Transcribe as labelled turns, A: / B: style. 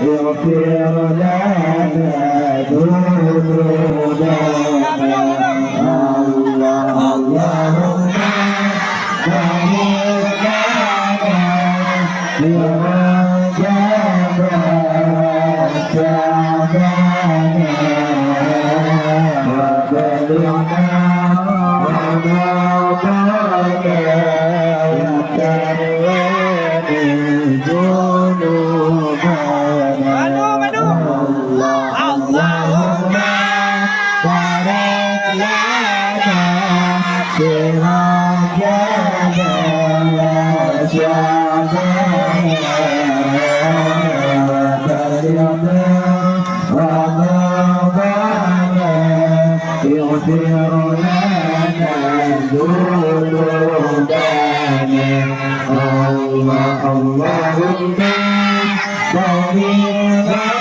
A: اغفر لنا ذنوبنا اللهم بارك لنا يا جبار شعبنا وبلغنا رمضان اللهم بارك لنا سراجنا وشعبنا وبلغنا رمضان اغفر لنا ذنوبنا اللهم بارك